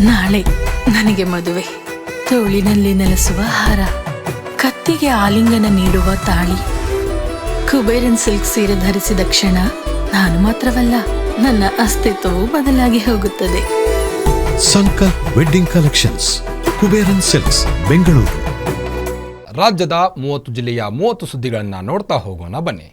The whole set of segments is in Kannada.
ನಾಳೆ ನನಗೆ ಮದುವೆ. ತೋಳಿನಲ್ಲಿ ನೆಲೆಸುವ ಹಾರ, ಕತ್ತಿಗೆ ಆಲಿಂಗನ ನೀಡುವ ತಾಳಿ. ಕುಬೇರನ್ ಸಿಲ್ಕ್ ಸೀರೆ ಧರಿಸಿದ ಕ್ಷಣ ನಾನು ಮಾತ್ರವಲ್ಲ, ನನ್ನ ಅಸ್ತಿತ್ವವು ಬದಲಾಗಿ ಹೋಗುತ್ತದೆ. Sankalp wedding collections, Kuberan silks, Bengaluru. ರಾಜ್ಯದ 30 ಜಿಲ್ಲೆಯ 30 ಸುದ್ದಿಗಳನ್ನು ನೋಡ್ತಾ ಹೋಗೋಣ ಬನ್ನಿ.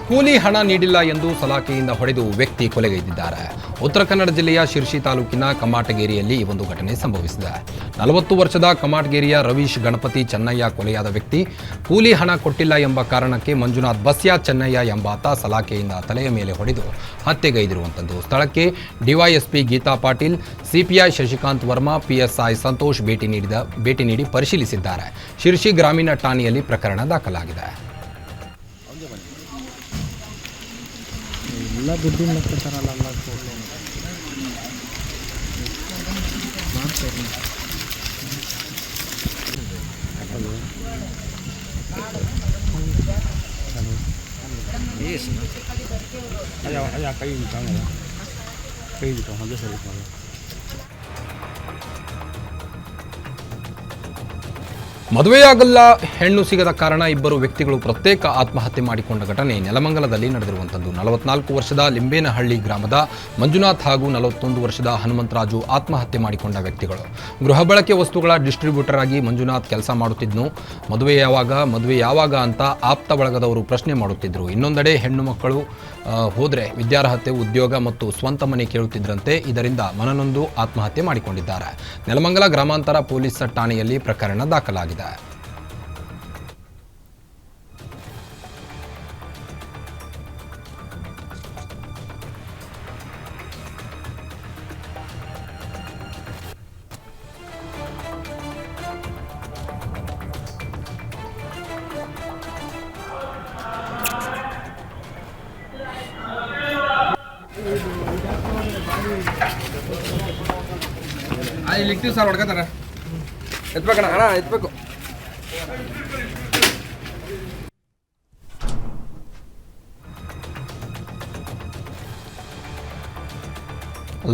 ಕೂಲಿ ಹಣ ನೀಡಿಲ್ಲ ಎಂದು ಸಲಾಕೆಯಿಂದ ಹೊಡೆದು ವ್ಯಕ್ತಿ ಕೊಲೆಗೈದಿದ್ದಾರೆ. ಉತ್ತರ ಕನ್ನಡ ಜಿಲ್ಲೆಯ ಶಿರ್ಸಿ ತಾಲೂಕಿನ ಕಮಾಟಗೇರಿಯಲ್ಲಿ ಈ ಒಂದು ಘಟನೆ ಸಂಭವಿಸಿದೆ. 40 ವರ್ಷದ ಕಮಾಟಗೇರಿಯ ರವೀಶ್ ಗಣಪತಿ ಚೆನ್ನಯ್ಯ ಕೊಲೆಯಾದ ವ್ಯಕ್ತಿ ಕೂಲಿ ಹಣ ಕೊಟ್ಟಿಲ್ಲ ಎಂಬ ಕಾರಣಕ್ಕೆ ಮಂಜುನಾಥ್ ಬಸ್ಯಾ ಚೆನ್ನಯ್ಯ ಎಂಬಾತ ಸಲಾಕೆಯಿಂದ ತಲೆಯ ಮೇಲೆ ಹೊಡೆದು ಹತ್ಯೆಗೈದಿರುವಂಥದ್ದು. ಸ್ಥಳಕ್ಕೆ DYSP Geeta Patil, CPI Shashikant Verma, PSI Santosh ಭೇಟಿ ನೀಡಿ ಪರಿಶೀಲಿಸಿದ್ದಾರೆ. ಶಿರ್ಸಿ ಗ್ರಾಮೀಣ ಠಾಣೆಯಲ್ಲಿ ಪ್ರಕರಣ ದಾಖಲಾಗಿದೆ. ಎಲ್ಲ ದುಡ್ಡಿನ ಲೆಕ್ಕಾಚಾರಲ್ಲ ಮದುವೆಯಾಗಲ್ಲ ಹೆಣ್ಣು ಸಿಗದ ಕಾರಣ ಇಬ್ಬರು ವ್ಯಕ್ತಿಗಳು ಪ್ರತ್ಯೇಕ ಆತ್ಮಹತ್ಯೆ ಮಾಡಿಕೊಂಡ ಘಟನೆ ನೆಲಮಂಗಲದಲ್ಲಿ ನಡೆದಿರುವಂಥದ್ದು. 44 ವರ್ಷದ ಲಿಂಬೇನಹಳ್ಳಿ ಗ್ರಾಮದ ಮಂಜುನಾಥ್ ಹಾಗೂ 41 ವರ್ಷದ ಹನುಮಂತರಾಜು ಆತ್ಮಹತ್ಯೆ ಮಾಡಿಕೊಂಡ ವ್ಯಕ್ತಿಗಳು. ಗೃಹ ಬಳಕೆ ವಸ್ತುಗಳ ಡಿಸ್ಟ್ರಿಬ್ಯೂಟರ್ ಆಗಿ ಮಂಜುನಾಥ್ ಕೆಲಸ ಮಾಡುತ್ತಿದ್ನು. ಮದುವೆ ಯಾವಾಗ ಅಂತ ಆಪ್ತ ಬಳಗದವರು ಪ್ರಶ್ನೆ ಮಾಡುತ್ತಿದ್ದರು. ಇನ್ನೊಂದೆಡೆ ಹೆಣ್ಣು ಮಕ್ಕಳು ಹೋದರೆ ವಿದ್ಯಾರ್ಹತೆ, ಉದ್ಯೋಗ ಮತ್ತು ಸ್ವಂತ ಮನೆ ಕೇಳುತ್ತಿದ್ದರಂತೆ. ಇದರಿಂದ ಮನನೊಂದು ಆತ್ಮಹತ್ಯೆ ಮಾಡಿಕೊಂಡಿದ್ದಾರೆ. ನೆಲಮಂಗಲ ಗ್ರಾಮಾಂತರ ಪೊಲೀಸ್ ಠಾಣೆಯಲ್ಲಿ ಪ್ರಕರಣ ದಾಖಲಾಗಿದೆ. ಅಲ್ಲಿ ಲಿಕ್ಟಿವ್ ಸರ್ ಹೊಡ್ಕೋತಾರೆ. ಎತ್ಬೇಕಣ್ಣ, ಅಣ್ಣ ಎತ್ಬೇಕು.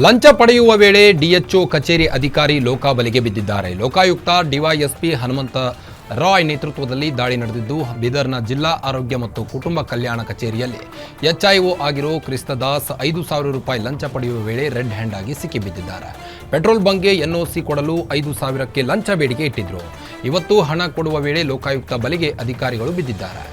ಲಂಚ ಪಡೆಯುವ ವೇಳೆ ಡಿಎಚ್ಒ ಕಚೇರಿ ಅಧಿಕಾರಿ ಲೋಕಾಬಲಿಗೆ ಬಿದ್ದಿದ್ದಾರೆ. ಲೋಕಾಯುಕ್ತ ಡಿವೈಎಸ್ಪಿ ಹನುಮಂತ ರಾಯ್ ನೇತೃತ್ವದಲ್ಲಿ ದಾಳಿ ನಡೆದಿದ್ದು, ಬೀದರ್ನ ಜಿಲ್ಲಾ ಆರೋಗ್ಯ ಮತ್ತು ಕುಟುಂಬ ಕಲ್ಯಾಣ ಕಚೇರಿಯಲ್ಲಿ ಎಚ್ಐಒ ಆಗಿರೋ ಕ್ರಿಸ್ತದಾಸ್ 5,000 ರೂಪಾಯಿ ಲಂಚ ಪಡೆಯುವ ವೇಳೆ ರೆಡ್ ಹ್ಯಾಂಡ್ ಆಗಿ ಸಿಕ್ಕಿಬಿದ್ದಿದ್ದಾರೆ. ಪೆಟ್ರೋಲ್ ಬಂಕ್ಗೆ ಎನ್ಒಸಿ ಕೊಡಲು 5,000ಕ್ಕೆ ಲಂಚ ಬೇಡಿಕೆ ಇಟ್ಟಿದ್ರು. ಇವತ್ತು ಹಣ ಕೊಡುವ ವೇಳೆ ಲೋಕಾಯುಕ್ತ ಬಲಿಗೆ ಅಧಿಕಾರಿಗಳು ಬಿದ್ದಿದ್ದಾರೆ.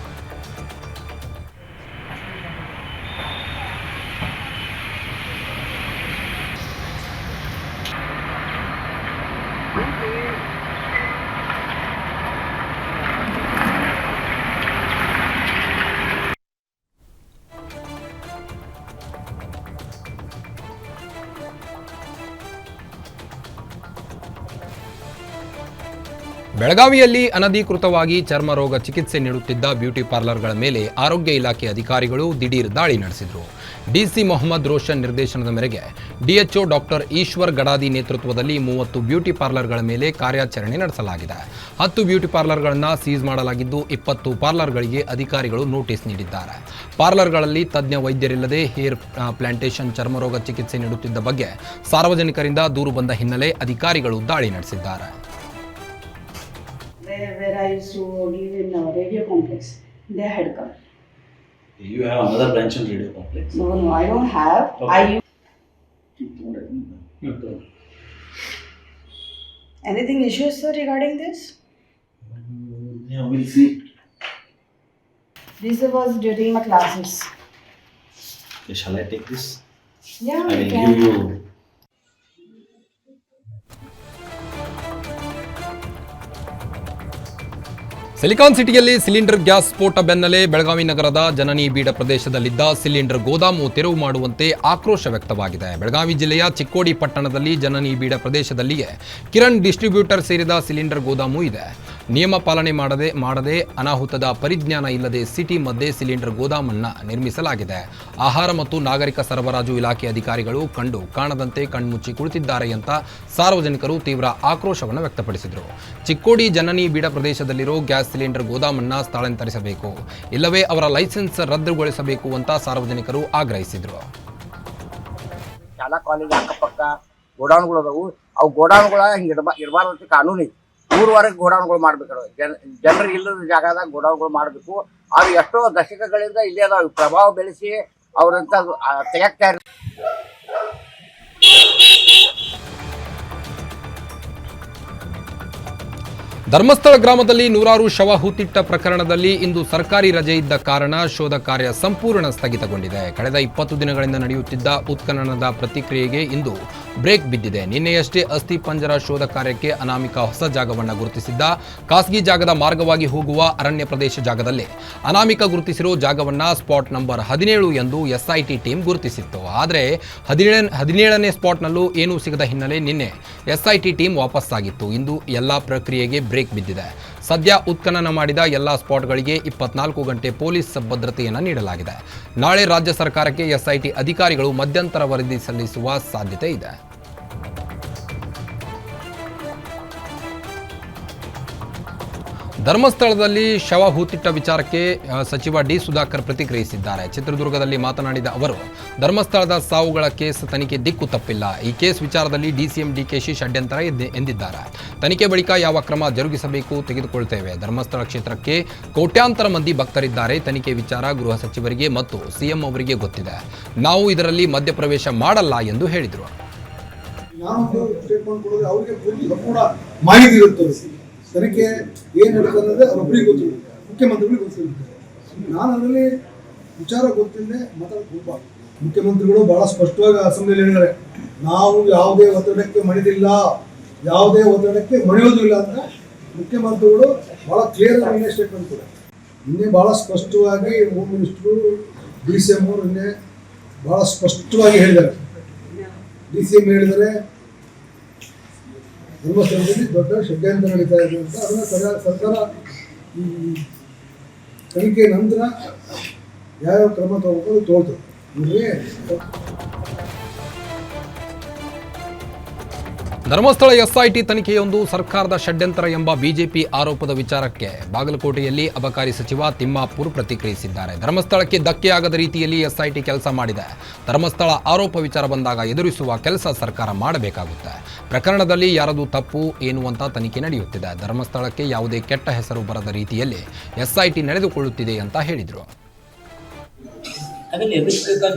ಬೆಳಗಾವಿಯಲ್ಲಿ ಅನಧಿಕೃತವಾಗಿ ಚರ್ಮ ರೋಗ ಚಿಕಿತ್ಸೆ ನೀಡುತ್ತಿದ್ದ ಬ್ಯೂಟಿ ಪಾರ್ಲರ್ಗಳ ಮೇಲೆ ಆರೋಗ್ಯ ಇಲಾಖೆ ಅಧಿಕಾರಿಗಳು ದಿಢೀರ್ ದಾಳಿ ನಡೆಸಿದರು. ಡಿಸಿ ಮೊಹಮ್ಮದ್ ರೋಷನ್ ನಿರ್ದೇಶನದ ಮೇರೆಗೆ ಡಿಎಚ್ಒ ಡಾಕ್ಟರ್ ಈಶ್ವರ್ ಗಡಾದಿ ನೇತೃತ್ವದಲ್ಲಿ 30 ಬ್ಯೂಟಿ ಪಾರ್ಲರ್ಗಳ ಮೇಲೆ ಕಾರ್ಯಾಚರಣೆ ನಡೆಸಲಾಗಿದೆ. 10 ಬ್ಯೂಟಿ ಪಾರ್ಲರ್ಗಳನ್ನು ಸೀಸ್ ಮಾಡಲಾಗಿದ್ದು, 20 ಪಾರ್ಲರ್ಗಳಿಗೆ ಅಧಿಕಾರಿಗಳು ನೋಟಿಸ್ ನೀಡಿದ್ದಾರೆ. ಪಾರ್ಲರ್ಗಳಲ್ಲಿ ತಜ್ಞ ವೈದ್ಯರಿಲ್ಲದೆ ಹೇರ್ ಪ್ಲಾಂಟೇಷನ್ ಚರ್ಮರೋಗ ಚಿಕಿತ್ಸೆ ನೀಡುತ್ತಿದ್ದ ಬಗ್ಗೆ ಸಾರ್ವಜನಿಕರಿಂದ ದೂರು ಬಂದ ಹಿನ್ನೆಲೆ ಅಧಿಕಾರಿಗಳು ದಾಳಿ ನಡೆಸಿದ್ದಾರೆ. Where I used to live in Radio Complex, they had come. You have another branch in Radio Complex? No, I don't have. Okay. Anything issues, sir, regarding this? Yeah, we'll see. This was during my classes. Okay, shall I take this? Yeah, I you will can. give you. Silicon ಸಿಟಿಯಲ್ಲಿ ಸಿಲಿಂಡರ್ ಗ್ಯಾಸ್ ಸ್ಫೋಟ ಬೆನ್ನಲ್ಲೇ ಬೆಳಗಾವಿ ನಗರದ ಜನನಿ ಬೀಡ ಪ್ರದೇಶದಲ್ಲಿದ್ದ ಸಿಲಿಂಡರ್ ಗೋದಾಮು ತೆರವು ಮಾಡುವಂತೆ ಆಕ್ರೋಶ ವ್ಯಕ್ತವಾಗಿದೆ. ಬೆಳಗಾವಿ ಜಿಲ್ಲೆಯ ಚಿಕ್ಕೋಡಿ ಪಟ್ಟಣದಲ್ಲಿ ಜನನಿ ಬೀಡ ಪ್ರದೇಶದಲ್ಲಿಯೇ ಕಿರಣ್ ಡಿಸ್ಟ್ರಿಬ್ಯೂಟರ್ ಸೇರಿದ ಸಿಲಿಂಡರ್ ಗೋದಾಮು ಇದೆ. ನಿಯಮ ಪಾಲನೆ ಮಾಡದೆ ಅನಾಹುತದ ಪರಿಜ್ಞಾನ ಇಲ್ಲದೆ ಸಿಟಿ ಮಧ್ಯೆ ಸಿಲಿಂಡರ್ ಗೋದಾಮನ್ನು ನಿರ್ಮಿಸಲಾಗಿದೆ. ಆಹಾರ ಮತ್ತು ನಾಗರಿಕ ಸರಬರಾಜು ಇಲಾಖೆ ಅಧಿಕಾರಿಗಳು ಕಂಡು ಕಾಣದಂತೆ ಕಣ್ಮುಚ್ಚಿ ಕುಳಿತಿದ್ದಾರೆ ಅಂತ ಸಾರ್ವಜನಿಕರು ತೀವ್ರ ಆಕ್ರೋಶವನ್ನು ವ್ಯಕ್ತಪಡಿಸಿದರು. ಚಿಕ್ಕೋಡಿ ಜನನಿ ಬೀಡ ಪ್ರದೇಶದಲ್ಲಿರೋ ಗ್ಯಾಸ್ ಸಿಲಿಂಡರ್ ಗೋದಾಮನ್ನು ಸ್ಥಳಾಂತರಿಸಬೇಕು, ಇಲ್ಲವೇ ಅವರ ಲೈಸೆನ್ಸ್ ರದ್ದುಗೊಳಿಸಬೇಕು ಅಂತ ಸಾರ್ವಜನಿಕರು ಆಗ್ರಹಿಸಿದರು. ಶಾಲಾ ಕಾಲೇಜ್ ಅಕ್ಕಪಕ್ಕ ಗೋಡೌನ್ಗಳು ಅದಾವು. ಅವು ಗೋಡೌನ್ಗಳ ಹಿಂಗೆ ಇರಬಾರ್ದು ಕಾನೂನು ಐತಿ. ಊರವರೆಗೆ ಗೋಡೌನ್ಗಳು ಮಾಡ್ಬೇಕು. ಜನರು ಇಲ್ಲದ ಜಾಗದಾಗ ಗೋಡೌನ್ಗಳು ಮಾಡಬೇಕು. ಅದು ಎಷ್ಟೋ ದಶಕಗಳಿಂದ ಇಲ್ಲಿ ಅದಾವ. ಪ್ರಭಾವ ಬೆಳೆಸಿ ಅವ್ರಂತ ತೆಗೆಕ್ತಾ ಇರ್ತಾರೆ. ಧರ್ಮಸ್ಥಳ ಗ್ರಾಮದಲ್ಲಿ ನೂರಾರು ಶವ ಹೂತಿಟ್ಟ ಪ್ರಕರಣದಲ್ಲಿ ಇಂದು ಸರ್ಕಾರಿ ರಜೆ ಇದ್ದ ಕಾರಣ ಶೋಧ ಕಾರ್ಯ ಸಂಪೂರ್ಣ ಸ್ಥಗಿತಗೊಂಡಿದೆ. ಕಳೆದ 20 ದಿನಗಳಿಂದ ನಡೆಯುತ್ತಿದ್ದ ಉತ್ಖನನದ ಪ್ರತಿಕ್ರಿಯೆಗೆ ಇಂದು ಬ್ರೇಕ್ ಬಿದ್ದಿದೆ. ನಿನ್ನೆಯಷ್ಟೇ ಅಸ್ಥಿ ಪಂಜರ ಶೋಧ ಕಾರ್ಯಕ್ಕೆ ಅನಾಮಿಕ ಹೊಸ ಜಾಗವನ್ನು ಗುರುತಿಸಿದ್ದ. ಖಾಸಗಿ ಜಾಗದ ಮಾರ್ಗವಾಗಿ ಹೋಗುವ ಅರಣ್ಯ ಪ್ರದೇಶ ಜಾಗದಲ್ಲಿ ಅನಾಮಿಕ ಗುರುತಿಸಿರೋ ಜಾಗವನ್ನು ಸ್ಪಾಟ್ ನಂಬರ್ 17 ಎಂದು ಎಸ್ಐಟಿ ಟೀಮ್ ಗುರುತಿಸಿತ್ತು. ಆದರೆ 17ನೇ ಸ್ಪಾಟ್ನಲ್ಲೂ ಏನೂ ಸಿಗದ ಹಿನ್ನೆಲೆ ನಿನ್ನೆ ಎಸ್ಐಟಿ ಟೀಮ್ ವಾಪಸ್ಸಾಗಿತ್ತು. ಇಂದು ಎಲ್ಲ ಪ್ರಕ್ರಿಯೆಗೆ ಬ್ರೇಕ್ ಬಿದ್ದಿದೆ. ಸದ್ಯ ಉತ್ಖನನ ಮಾಡಿದ ಎಲ್ಲ ಸ್ಪಾಟ್ಗಳಿಗೆ 24 ಗಂಟೆ ಪೊಲೀಸ್ ಭದ್ರತೆಯನ್ನು ನೀಡಲಾಗಿದೆ. ನಾಳೆ ರಾಜ್ಯ ಸರ್ಕಾರಕ್ಕೆ ಎಸ್ಐಟಿ ಅಧಿಕಾರಿಗಳು ಮಧ್ಯಂತರ ವರದಿ ಸಲ್ಲಿಸುವ ಸಾಧ್ಯತೆ ಇದೆ. ಧರ್ಮಸ್ಥಳದಲ್ಲಿ ಶವ ಹೂತಿಟ್ಟ ವಿಚಾರಕ್ಕೆ ಸಚಿವ ಡಿ ಸುಧಾಕರ್ ಪ್ರತಿಕ್ರಿಯಿಸಿದ್ದಾರೆ. ಚಿತ್ರದುರ್ಗದಲ್ಲಿ ಮಾತನಾಡಿದ ಅವರು, ಧರ್ಮಸ್ಥಳದ ಸಾವುಗಳ ಕೇಸ್ ತನಿಖೆ ದಿಕ್ಕು ತಪ್ಪಿಲ್ಲ. ಈ ಕೇಸ್ ವಿಚಾರದಲ್ಲಿ ಡಿಸಿಎಂ ಡಿಕೆಶಿ ಷಡ್ಯಂತರ ಎಂದಿದ್ದಾರೆ. ತನಿಖೆ ಬಳಿಕ ಯಾವ ಕ್ರಮ ಜರುಗಿಸಬೇಕು ತೆಗೆದುಕೊಳ್ತೇವೆ. ಧರ್ಮಸ್ಥಳ ಕ್ಷೇತ್ರಕ್ಕೆ ಕೋಟ್ಯಾಂತರ ಮಂದಿ ಭಕ್ತರಿದ್ದಾರೆ. ತನಿಖೆ ವಿಚಾರ ಗೃಹ ಸಚಿವರಿಗೆ ಮತ್ತು ಸಿಎಂ ಅವರಿಗೆ ಗೊತ್ತಿದೆ. ನಾವು ಇದರಲ್ಲಿ ಮಧ್ಯಪ್ರವೇಶ ಮಾಡಲ್ಲ ಎಂದು ಹೇಳಿದರು. ತನಿಖೆ ಏನು ನಡೀತದೆ ಅನ್ನೋದು ಅವರೊಬ್ಬರಿಗೆ ಗೊತ್ತಿಲ್ಲ, ಮುಖ್ಯಮಂತ್ರಿಗಳಿಗೆ ಗೊತ್ತಿರುತ್ತೆ. ನಾನು ಅದರಲ್ಲಿ ವಿಚಾರ ಗೊತ್ತಿಲ್ಲದೆ ಮಾತಾಡೋದು. ಮುಖ್ಯಮಂತ್ರಿಗಳು ಬಹಳ ಸ್ಪಷ್ಟವಾಗಿ ಅಸೆಂಬ್ಲಿಯಲ್ಲಿ ಹೇಳಿದ್ದಾರೆ, ನಾವು ಯಾವುದೇ ಒತ್ತಡಕ್ಕೆ ಮಣಿದಿಲ್ಲ, ಯಾವುದೇ ಒತ್ತಡಕ್ಕೆ ಮಣಿಯೋದಿಲ್ಲ ಅಂತ ಮುಖ್ಯಮಂತ್ರಿಗಳು ಬಹಳ ಕ್ಲಿಯರ್ ಆಗಿ ಸ್ಟೇಟ್ಮೆಂಟ್ ಕೊಡ್ತಾರೆ. ನಿನ್ನೆ ಬಹಳ ಸ್ಪಷ್ಟವಾಗಿ ಹೋಮ್ ಮಿನಿಸ್ಟ್ರು DCM ಅವರು ನಿನ್ನೆ ಬಹಳ ಸ್ಪಷ್ಟವಾಗಿ ಹೇಳಿದ್ದಾರೆ. DCM ಹೇಳಿದರೆ ಧರ್ಮಸ್ಥಳದಲ್ಲಿ ದೊಡ್ಡ ಷಡ್ಯಂತ್ರ ನಡೀತಾ ಇದೆ ಅಂತ. ಅದನ್ನು ಸರ್ಕಾರ ಈ ತನಿಖೆ ನಂತರ ಯಾವ್ಯಾವ ಕ್ರಮ ತಗೋಬೇಕು ತೋಳ್ತದೆ. ಧರ್ಮಸ್ಥಳ ಎಸ್ಐಟಿ ತನಿಖೆಯೊಂದು ಸರ್ಕಾರದ ಷಡ್ಯಂತ್ರ ಎಂಬ ಬಿಜೆಪಿ ಆರೋಪದ ವಿಚಾರಕ್ಕೆ ಬಾಗಲಕೋಟೆಯಲ್ಲಿ ಅಬಕಾರಿ ಸಚಿವ ತಿಮ್ಮಾಪುರ್ ಪ್ರತಿಕ್ರಿಯಿಸಿದ್ದಾರೆ. ಧರ್ಮಸ್ಥಳಕ್ಕೆ ಧಕ್ಕೆಯಾಗದ ರೀತಿಯಲ್ಲಿ ಎಸ್ಐಟಿ ಕೆಲಸ ಮಾಡಿದೆ. ಧರ್ಮಸ್ಥಳ ಆರೋಪ ವಿಚಾರ ಬಂದಾಗ ಎದುರಿಸುವ ಕೆಲಸ ಸರ್ಕಾರ ಮಾಡಬೇಕಾಗುತ್ತೆ. ಪ್ರಕರಣದಲ್ಲಿ ಯಾರದು ತಪ್ಪು ಎನ್ನುವಂತ ತನಿಖೆ ನಡೆಯುತ್ತಿದೆ. ಧರ್ಮಸ್ಥಳಕ್ಕೆ ಯಾವುದೇ ಕೆಟ್ಟ ಹೆಸರು ಬರದ ರೀತಿಯಲ್ಲಿ ಎಸ್ಐಟಿ ನಡೆದುಕೊಳ್ಳುತ್ತಿದೆ ಅಂತ ಹೇಳಿದರು.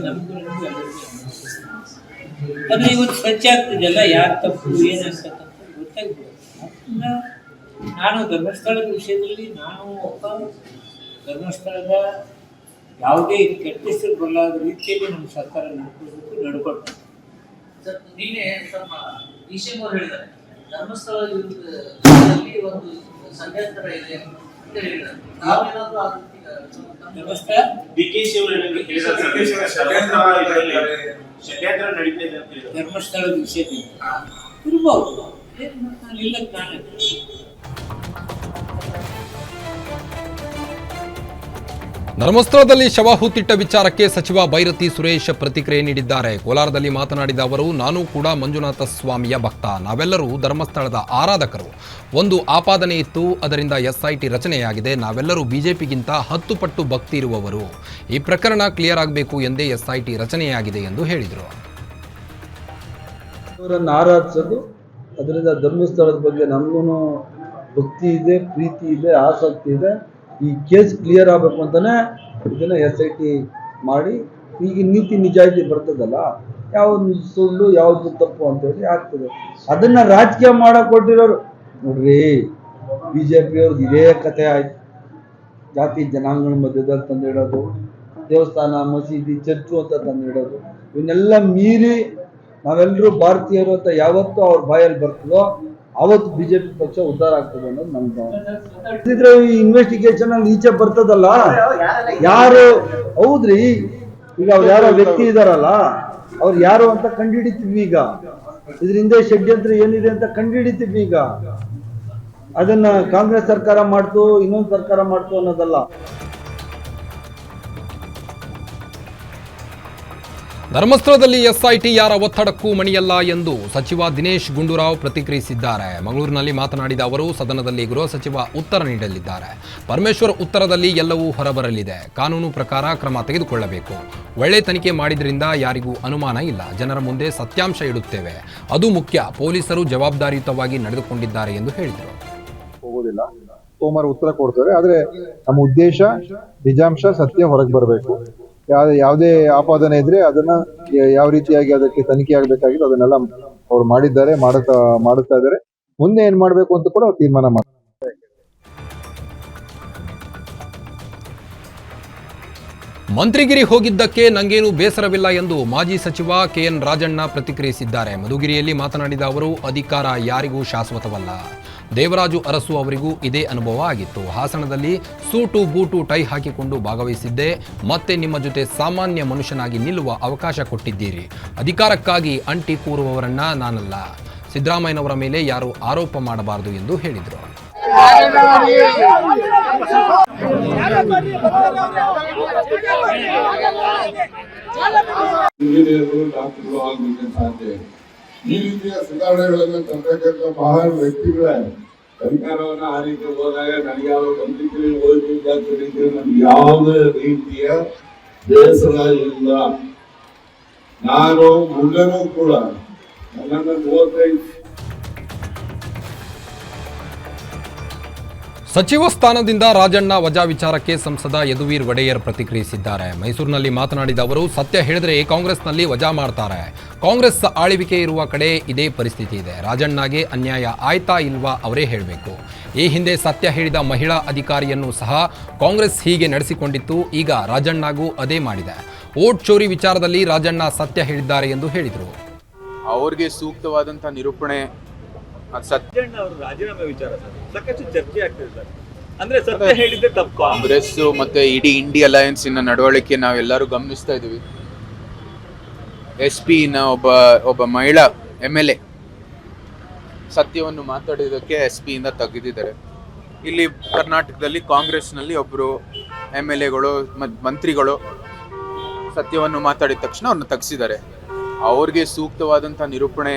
ಆದರೆ ಇವತ್ತು ಸ್ವಚ್ಛ ಆಗ್ತಿದೆಯಲ್ಲ, ಯಾರು ತಪ್ಪು ಏನಂತಕ್ಕಂಥ ಗೊತ್ತಾಗ್ಬೋದು. ನಾನು ಧರ್ಮಸ್ಥಳದ ವಿಷಯದಲ್ಲಿ ಒಬ್ಬ ಧರ್ಮಸ್ಥಳದ ಯಾವುದೇ ಕೆಟ್ಟ ಹೆಸರು ಬರಲಾದ ರೀತಿಯಲ್ಲಿ ನಮ್ಮ ಸರ್ಕಾರ ನಡ್ಕೊಳ್ತೀವಿ. ನೀನೇ ತಮ್ಮ DCM ಅವರು ಹೇಳಿದ್ದಾರೆ, ಧರ್ಮಸ್ಥಳದಲ್ಲಿ ಒಂದು ಷಡ್ಯಂತ್ರ ಇದೆ ಅಂತ ಹೇಳಿದ್ದಾರೆ. ನಾವೇನಾದ್ರೂ ಧರ್ಮಸ್ಥಳ DKC ಅವರು ಷಡ್ಯಂತ್ರ ನಡೀತಿದೆ ಅಂತ ಹೇಳಿದ್ದಾರೆ. ಧರ್ಮಸ್ಥಳದ ವಿಷಯದಲ್ಲಿ ಇರ್ಬೋದು, ನಾನು ಇಲ್ಲಕ್ಕೆ ನಾನೇ. ಧರ್ಮಸ್ಥಳದಲ್ಲಿ ಶವ ಹೂತಿಟ್ಟ ವಿಚಾರಕ್ಕೆ ಸಚಿವ ಬೈರತಿ ಸುರೇಶ್ ಪ್ರತಿಕ್ರಿಯೆ ನೀಡಿದ್ದಾರೆ. ಕೋಲಾರದಲ್ಲಿ ಮಾತನಾಡಿದ ಅವರು, ನಾನು ಕೂಡ ಮಂಜುನಾಥ ಸ್ವಾಮಿಯ ಭಕ್ತ. ನಾವೆಲ್ಲರೂ ಧರ್ಮಸ್ಥಳದ ಆರಾಧಕರು. ಒಂದು ಆಪಾದನೆ ಇತ್ತು, ಅದರಿಂದ ಎಸ್ಐಟಿ ರಚನೆಯಾಗಿದೆ. ನಾವೆಲ್ಲರೂ ಬಿಜೆಪಿಗಿಂತ 10 ಪಟ್ಟು ಭಕ್ತಿ ಇರುವವರು. ಈ ಪ್ರಕರಣ ಕ್ಲಿಯರ್ ಆಗಬೇಕು ಎಂದೇ ಎಸ್ಐಟಿ ರಚನೆಯಾಗಿದೆ ಎಂದು ಹೇಳಿದರು. ಅವರನ್ನು ಆರಾಧಿಸೋದು, ಅದರಿಂದ ಧರ್ಮಸ್ಥಳದ ಬಗ್ಗೆ ನಮಗೂ ಭಕ್ತಿ ಇದೆ, ಪ್ರೀತಿ ಇದೆ, ಆಸಕ್ತಿ ಇದೆ. ಈ ಕೇಸ್ ಕ್ಲಿಯರ್ ಆಗಬೇಕು ಅಂತಲೇ ಇದನ್ನು SIT ಮಾಡಿ ಈಗ ನೀತಿ ನಿಜಾಯಿತಿ ಬರ್ತದಲ್ಲ, ಯಾವುದು ಸುಳ್ಳು ಯಾವುದು ತಪ್ಪು ಅಂತೇಳಿ ಆಗ್ತದೆ. ಅದನ್ನು ರಾಜಕೀಯ ಮಾಡಕ್ಕೆ ಕೊಟ್ಟಿರೋರು ನೋಡ್ರಿ, BJPಯವ್ರದ್ದು ಇದೇ ಕಥೆ ಆಯ್ತು. ಜಾತಿ ಜನಾಂಗಗಳ ಮಧ್ಯದಲ್ಲಿ ತಂದಿಡೋದು, ದೇವಸ್ಥಾನ ಮಸೀದಿ ಚರ್ಚು ಅಂತ ತಂದಿಡೋದು, ಇವನ್ನೆಲ್ಲ ಮೀರಿ ನಾವೆಲ್ಲರೂ ಭಾರತೀಯರು ಅಂತ ಯಾವತ್ತೂ ಅವ್ರ ಬಾಯಲ್ಲಿ ಬರ್ತದೋ ಅವತ್ತು BJP ಪಕ್ಷ ಉದ್ಧಾರ ಆಗ್ತದೆ ಅನ್ನೋದು ನಮ್ಮ ಭಾವನೆ. ಈ ಇನ್ವೆಸ್ಟಿಗೇಷನ್ ಅಲ್ಲಿ ಈಚೆ ಬರ್ತದಲ್ಲ, ಯಾರು ಹೌದ್ರಿ, ಈಗ ಅವ್ರು ಯಾರೋ ವ್ಯಕ್ತಿ ಇದಾರಲ್ಲ, ಅವ್ರು ಯಾರು ಅಂತ ಕಂಡುಹಿಡಿತೀವಿ. ಈಗ ಇದರಿಂದ ಷಡ್ಯಂತ್ರ ಏನಿದೆ ಅಂತ ಕಂಡುಹಿಡಿತೀವಿ. ಈಗ ಅದನ್ನ ಕಾಂಗ್ರೆಸ್ ಸರ್ಕಾರ ಮಾಡ್ತು, ಇನ್ನೊಂದು ಸರ್ಕಾರ ಮಾಡ್ತು ಅನ್ನೋದಲ್ಲ. ಧರ್ಮಸ್ಥಳದಲ್ಲಿ ಎಸ್ಐಟಿ ಯಾರ ಒತ್ತಡಕ್ಕೂ ಮಣಿಯಲ್ಲ ಎಂದು ಸಚಿವ ದಿನೇಶ್ ಗುಂಡೂರಾವ್ ಪ್ರತಿಕ್ರಿಯಿಸಿದ್ದಾರೆ. ಮಂಗಳೂರಿನಲ್ಲಿ ಮಾತನಾಡಿದ ಅವರು, ಸದನದಲ್ಲಿ ಗೃಹ ಸಚಿವ ಉತ್ತರ ನೀಡಲಿದ್ದಾರೆ. ಪರಮೇಶ್ವರ್ ಉತ್ತರದಲ್ಲಿ ಎಲ್ಲವೂ ಹೊರಬರಲಿದೆ. ಕಾನೂನು ಪ್ರಕಾರ ಕ್ರಮ ತೆಗೆದುಕೊಳ್ಳಬೇಕು. ಒಳ್ಳೆ ತನಿಖೆ ಮಾಡಿದ್ರಿಂದ ಯಾರಿಗೂ ಅನುಮಾನ ಇಲ್ಲ. ಜನರ ಮುಂದೆ ಸತ್ಯಾಂಶ ಇಡುತ್ತೇವೆ, ಅದು ಮುಖ್ಯ. ಪೊಲೀಸರು ಜವಾಬ್ದಾರಿಯುತವಾಗಿ ನಡೆದುಕೊಂಡಿದ್ದಾರೆ ಎಂದು ಹೇಳಿದರು. ಹೋಗೋದಿಲ್ಲ, ಸೋಮವಾರ ಉತ್ತರ ಕೊಡ್ತಾರೆ. ಆದ್ರೆ ನಮ್ಮ ಉದ್ದೇಶ ನಿಜಾಂಶ, ಸತ್ಯ ಹೊರಗೆ ಬರಬೇಕು. ಯಾವುದೇ ಆಪಾದನೆ ಇದ್ರೆ ಅದನ್ನ ಯಾವ ರೀತಿಯಾಗಿ ಅದಕ್ಕೆ ತನಿಖೆ ಆಗಬೇಕಾಗಿದೆ ಅದನ್ನೆಲ್ಲ ಅವ್ರು ಮಾಡಿದ್ದಾರೆ, ಮಾಡುತ್ತಾ ಇದ್ದಾರೆ. ಮುಂದೆ ಏನ್ ಮಾಡ್ಬೇಕು ಅಂತ ಕೂಡ ತೀರ್ಮಾನ ಮಾಡ್ತಾರೆ. ಮಂತ್ರಿಗಿರಿ ಹೋಗಿದ್ದಕ್ಕೆ ನಂಗೇನು ಬೇಸರವಿಲ್ಲ ಎಂದು ಮಾಜಿ ಸಚಿವ ಕೆಎನ್ ರಾಜಣ್ಣ ಪ್ರತಿಕ್ರಿಯಿಸಿದ್ದಾರೆ. ಮಧುಗಿರಿಯಲ್ಲಿ ಮಾತನಾಡಿದ ಅವರು, ಅಧಿಕಾರ ಯಾರಿಗೂ ಶಾಶ್ವತವಲ್ಲ. ದೇವರಾಜು ಅರಸು ಅವರಿಗೂ ಇದೇ ಅನುಭವ ಆಗಿತ್ತು. ಹಾಸನದಲ್ಲಿ ಸೂಟು ಬೂಟು ಟೈ ಹಾಕಿಕೊಂಡು ಭಾಗವಹಿಸಿದ್ದೆ. ಮತ್ತೆ ನಿಮ್ಮ ಜೊತೆ ಸಾಮಾನ್ಯ ಮನುಷ್ಯನಾಗಿ ನಿಲ್ಲುವ ಅವಕಾಶ ಕೊಟ್ಟಿದ್ದೀರಿ. ಅಧಿಕಾರಕ್ಕಾಗಿ ಅಂಟಿ ಕೂರುವವರನ್ನ ನಾನಲ್ಲ. ಸಿದ್ದರಾಮಯ್ಯನವರ ಮೇಲೆ ಯಾರು ಆರೋಪ ಮಾಡಬಾರದು ಎಂದು ಹೇಳಿದರು. ಈ ರೀತಿಯ ಸುಧಾರಣೆಗಳನ್ನು ತರ್ತಕ್ಕಂಥ ಮಹಾನ್ ವ್ಯಕ್ತಿಗಳ ಅಧಿಕಾರವನ್ನು ಆ ರೀತಿ ಹೋದಾಗ ನನಗೆ ಯಾವ ಮಂತ್ರಿಗಳು ಓದಿದ್ದು ನಮ್ಗೆ ಯಾವುದೇ ರೀತಿಯ ಬೇಸರ ಇಲ್ಲ. ನಾನು ಮುಂದೆನೂ ಕೂಡ ನನ್ನನ್ನು 35 ಸಚಿವ ಸ್ಥಾನದಿಂದ ರಾಜಣ್ಣ ವಜಾ ವಿಚಾರಕ್ಕೆ ಸಂಸದ ಯದುವೀರ್ ಒಡೆಯರ್ ಪ್ರತಿಕ್ರಿಯಿಸಿದ್ದಾರೆ. ಮೈಸೂರಿನಲ್ಲಿ ಮಾತನಾಡಿದ ಅವರು, ಸತ್ಯ ಹೇಳಿದ್ರೆ ಕಾಂಗ್ರೆಸ್ನಲ್ಲಿ ವಜಾ ಮಾಡ್ತಾರೆ. ಕಾಂಗ್ರೆಸ್ ಆಳ್ವಿಕೆ ಇರುವ ಕಡೆ ಇದೇ ಪರಿಸ್ಥಿತಿ ಇದೆ. ರಾಜಣ್ಣಗೆ ಅನ್ಯಾಯ ಆಯ್ತಾ ಇಲ್ವಾ ಅವರೇ ಹೇಳಬೇಕು. ಈ ಹಿಂದೆ ಸತ್ಯ ಹೇಳಿದ ಮಹಿಳಾ ಅಧಿಕಾರಿಯನ್ನು ಸಹ ಕಾಂಗ್ರೆಸ್ ಹೀಗೆ ನಡೆಸಿಕೊಂಡಿತ್ತು. ಈಗ ರಾಜಣ್ಣಗೂ ಅದೇ ಮಾಡಿದೆ. ವೋಟ್ ಚೋರಿ ವಿಚಾರದಲ್ಲಿ ರಾಜಣ್ಣ ಸತ್ಯ ಹೇಳಿದ್ದಾರೆ ಎಂದು ಹೇಳಿದರು. ಅವ್ರಿಗೆ ಸೂಕ್ತವಾದಂಥ ನಿರೂಪಣೆ ಸತ್ಯಣ್ಣ ಅವರು ರಾಜೀನಾಮೆ ವಿಚಾರ ಸಾಕಷ್ಟು ಚರ್ಚೆ ಆಗ್ತದೆ ಸರ್. ಅಂದ್ರೆ ಸತ್ಯ ಹೇಳಿದ್ರೆ ತಪ್ಪು. ಕಾಂಗ್ರೆಸ್ ಮತ್ತೆ ಇಡೀ ಇಂಡಿ ಅಲಯನ್ಸಿನ ನಡವಳಿಕೆ ನಾವೆಲ್ಲರೂ ಗಮನಿಸ್ತಾ ಇದೀವಿ. SP-ನ ಒಬ್ಬ ಮಹಿಳಾ MLA ಸತ್ಯವನ್ನು ಮಾತಾಡಿದ್ದಕ್ಕೆ SP-ಯಿಂದ ತೆಗೆದಿದ್ದಾರೆ. ಇಲ್ಲಿ ಕರ್ನಾಟಕದಲ್ಲಿ ಕಾಂಗ್ರೆಸ್ನಲ್ಲಿ ಒಬ್ಬರು MLA-ಗಳು ಮಂತ್ರಿಗಳು ಸತ್ಯವನ್ನು ಮಾತಾಡಿದ ತಕ್ಷಣ ಅವ್ರನ್ನ ತೆಗೆಸಿದ್ದಾರೆ. ಅವ್ರಿಗೆ ಸೂಕ್ತವಾದಂಥ ನಿರೂಪಣೆ